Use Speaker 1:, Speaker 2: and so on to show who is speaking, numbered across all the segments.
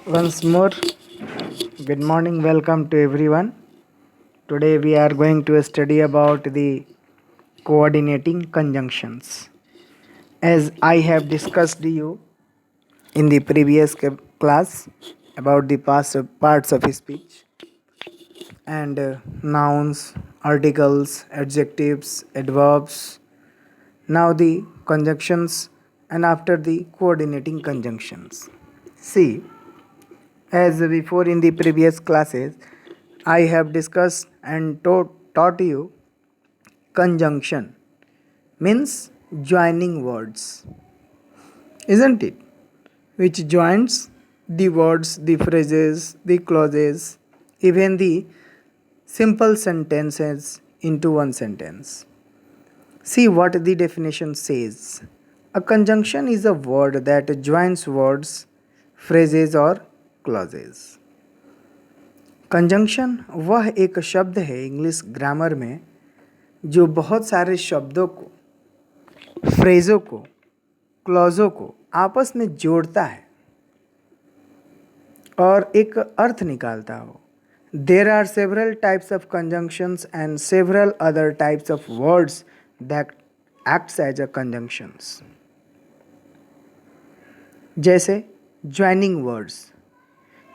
Speaker 1: Once more, good morning, welcome to everyone. Today we are going to study about the coordinating conjunctions. As I have discussed you in the previous class about the past parts of speech and nouns, articles, adjectives, adverbs, now the conjunctions and after the coordinating conjunctions. See, as before in the previous classes, I have discussed and taught you conjunction means joining words, isn't it? Which joins the words, the phrases, the clauses, even the simple sentences into one sentence. See what the definition says. A conjunction is a word that joins words, phrases or clauses. Conjunction वह एक शब्द है English grammar में जो बहुत सारे शब्दों को, फ्रेज़ों को, क्लॉज़ों को आपस में जोड़ता है और एक अर्थ निकालता हो. There are several types of conjunctions and several other types of words that acts as a conjunctions. जैसे joining words.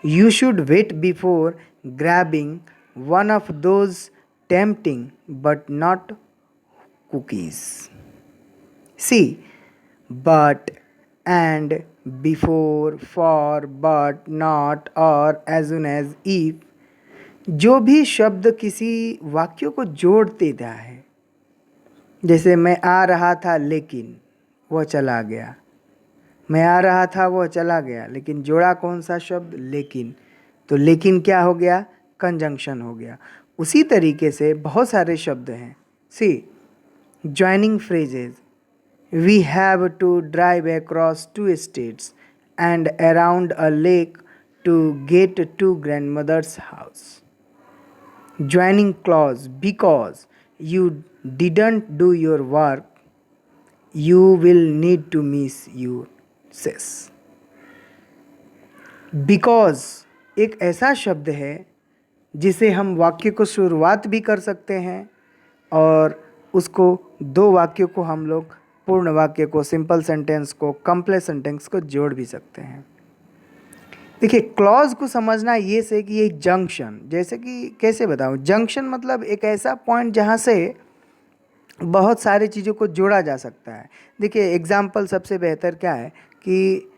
Speaker 1: You should wait before grabbing one of those tempting but not cookies. See, but, and, before, for, but, not, और as soon as, if, जो भी शब्द किसी वाक्य को जोड़ देता है. जैसे मैं आ रहा था लेकिन वह चला गया. मैं आ रहा था वह चला गया, लेकिन जोड़ा कौन सा शब्द? लेकिन. तो लेकिन क्या हो गया? कंजंक्शन हो गया. उसी तरीके से बहुत सारे शब्द हैं. See, joining phrases. We have to drive across 2 states and around a lake to get to grandmother's house. Joining clause. Because you didn't do your work you will need to miss your cess. Because एक ऐसा शब्द है जिसे हम वाक्य को शुरुआत भी कर सकते हैं और उसको दो वाक्यों को हम लोग पूर्ण वाक्य को, सिंपल सेंटेंस को, कंप्लेक्स सेंटेंस को जोड़ भी सकते हैं. देखिए, क्लॉज को समझना ये से कि ये जंक्शन, जैसे कि कैसे बताऊँ, जंक्शन मतलब एक ऐसा पॉइंट जहाँ से बहुत सारी चीज़ों को जोड़ा जा सकता है. देखिए, एग्जाम्पल सबसे बेहतर क्या है कि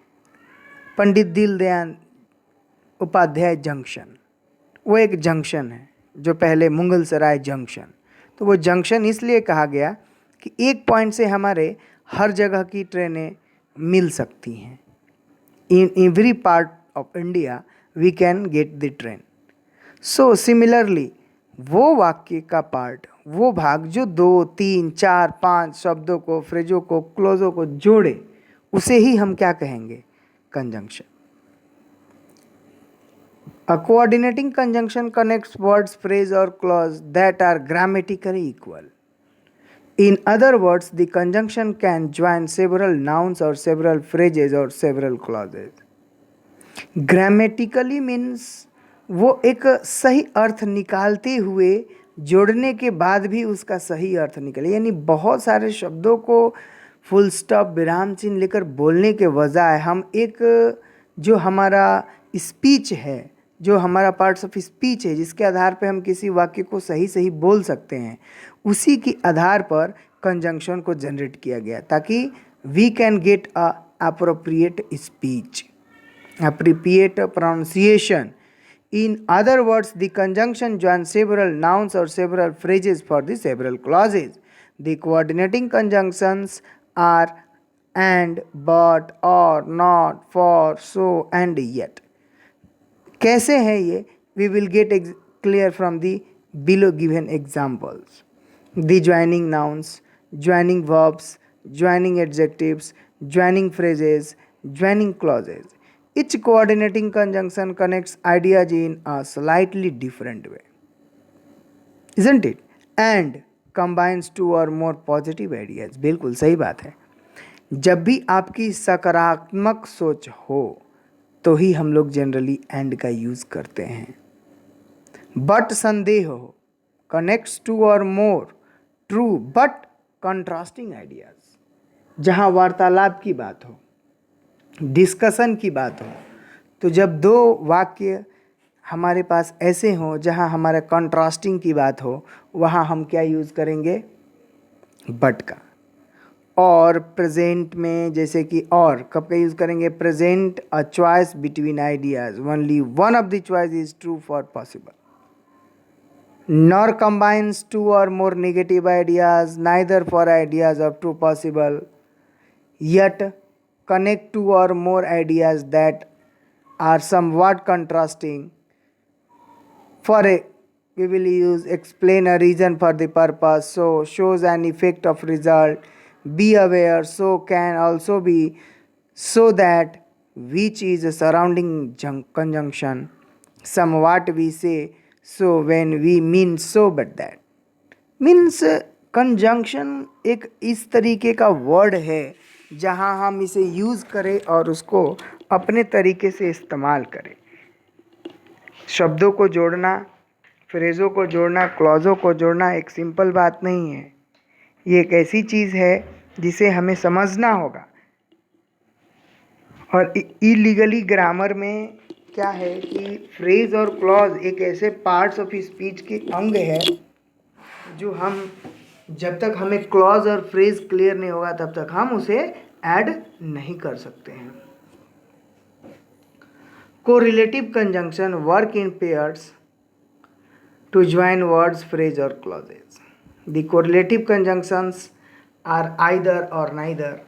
Speaker 1: पंडित दीनदयाल उपाध्याय जंक्शन, वो एक जंक्शन है जो पहले मुगलसराय जंक्शन. तो वो जंक्शन इसलिए कहा गया कि एक पॉइंट से हमारे हर जगह की ट्रेनें मिल सकती हैं. In every part of India we can get the train. So similarly वो वाक्य का पार्ट, वो भाग जो 2, 3, 4, 5 शब्दों को, फ्रेजों को, क्लोजों को जोड़े, उसे ही हम क्या कहेंगे? Conjunction. A coordinating conjunction connects words, phrase or clause that are grammatically equal. In other words, the conjunction can join several nouns or several phrases or several clauses. Grammatically means वो एक सही अर्थ निकालते हुए जोड़ने के बाद भी उसका सही अर्थ निकले. यानी बहुत सारे शब्दों को फुल स्टॉप, विराम चिन्ह लेकर बोलने के बजाय हम एक जो हमारा स्पीच है, जो हमारा पार्ट्स ऑफ स्पीच है, जिसके आधार पर हम किसी वाक्य को सही सही बोल सकते हैं, उसी के आधार पर कंजंक्शन को जनरेट किया गया ताकि we can get a appropriate speech, appropriate pronunciation. In other words, the conjunction joins several nouns or several phrases for the several clauses. The coordinating conjunctions are and, but, or, not, for, so and yet. कैसे हैं ये? We will get clear from the below given examples. The joining nouns, joining verbs, joining adjectives, joining phrases, joining clauses. Each coordinating conjunction connects ideas in a slightly different way, isn't it? And combines two or more positive ideas. बिल्कुल सही बात है. जब भी आपकी सकारात्मक सोच हो तो ही हम लोग जनरली एंड का यूज़ करते हैं। बट संदेह हो, कनेक्ट्स टू और more true but contrasting ideas. जहाँ वार्तालाप की बात हो, डिस्कशन की बात हो, तो जब दो वाक्य हमारे पास ऐसे हों जहाँ हमारा कंट्रास्टिंग की बात हो, वहाँ हम क्या यूज़ करेंगे? बट का। और प्रेजेंट में जैसे कि और कब का यूज़ करेंगे? Present a choice between ideas, only one of the choice is true for possible. Nor combines two or more negative ideas, neither for ideas of two possible, yet connect two or more ideas that are somewhat contrasting. For a, we will use explain a reason for the purpose, so shows an effect of result. Be aware, so can also be, so that, which is a surrounding conjunction. Somewhat we say so when we mean so but that. Means conjunction एक इस तरीके का word है जहाँ हम इसे use करें और उसको अपने तरीके से इस्तेमाल करें। शब्दों को जोड़ना, फ्रेज़ों को जोड़ना, क्लॉज़ों को जोड़ना एक सिंपल बात नहीं है। ये एक ऐसी चीज़ है जिसे हमें समझना होगा। और इलीगली ग्रामर में क्या है कि फ्रेज़ और क्लॉज एक ऐसे पार्ट्स ऑफ स्पीच के अंग है जो हम, जब तक हमें क्लॉज और फ्रेज क्लियर नहीं होगा तब तक हम उसे ऐड नहीं कर सकते हैं। Correlative conjunction work in pairs to join words, phrase और clauses. The correlative conjunctions are either or neither,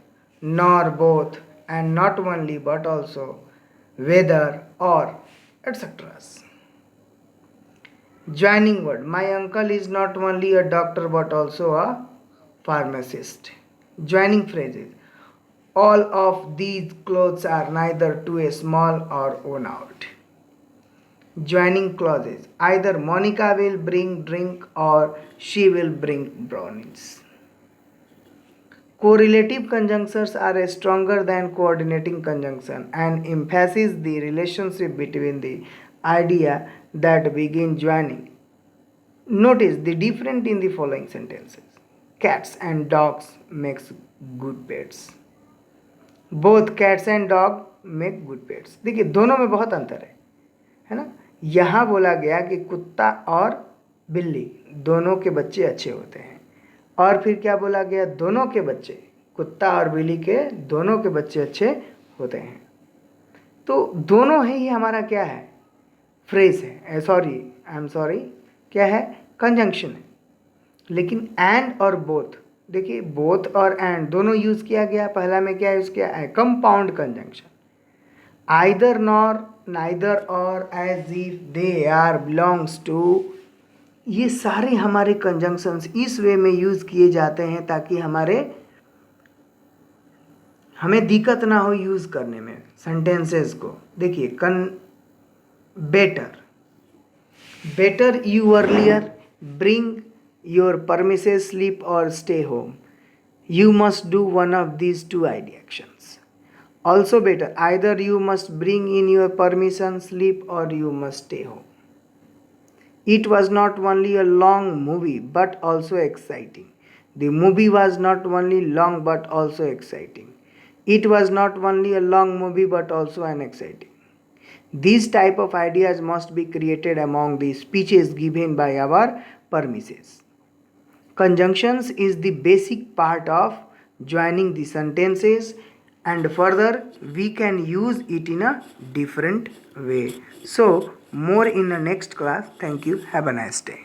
Speaker 1: nor, both, and not only but also, whether or etcetera. Joining word. My uncle is not only a doctor but also a pharmacist. Joining phrases. All of these clothes are neither too small or worn out. Joining clauses. Either Monica will bring drink or she will bring brownies. Correlative conjunctions are stronger than coordinating conjunction and emphasize the relationship between the idea that begin joining. Notice the difference in the following sentences. Cats and dogs makes good pets. Both cats and dog make good pets. देखिए दोनों में बहुत अंतर है ना। यहाँ बोला गया कि कुत्ता और बिल्ली दोनों के बच्चे अच्छे होते हैं, और फिर क्या बोला गया? दोनों के बच्चे, कुत्ता और बिल्ली के दोनों के बच्चे अच्छे होते हैं। तो दोनों है, ये हमारा क्या है? फ्रेज है, सॉरी क्या है? कंजंक्शन है। लेकिन एंड और बोथ, देखिए बोथ और एंड दोनों यूज़ किया गया। पहला में क्या यूज़ किया है? Compound conjunction. Either, nor, neither or, as if, they are, belongs to, ये सारे हमारे कंजंक्शंस इस वे में यूज़ किए जाते हैं ताकि हमें दिक्कत ना हो यूज़ करने में सेंटेंसेस को। देखिए better you earlier bring your premises, sleep or stay home. You must do one of these two actions. Also better, either you must bring in your permission, sleep or you must stay home. It was not only a long movie but also exciting. The movie was not only long but also exciting. It was not only a long movie but also an exciting. These type of ideas must be created among the speeches given by our premises. Conjunctions is the basic part of joining the sentences, and further we can use it in a different way. So more in the next class. Thank you. Have a nice day.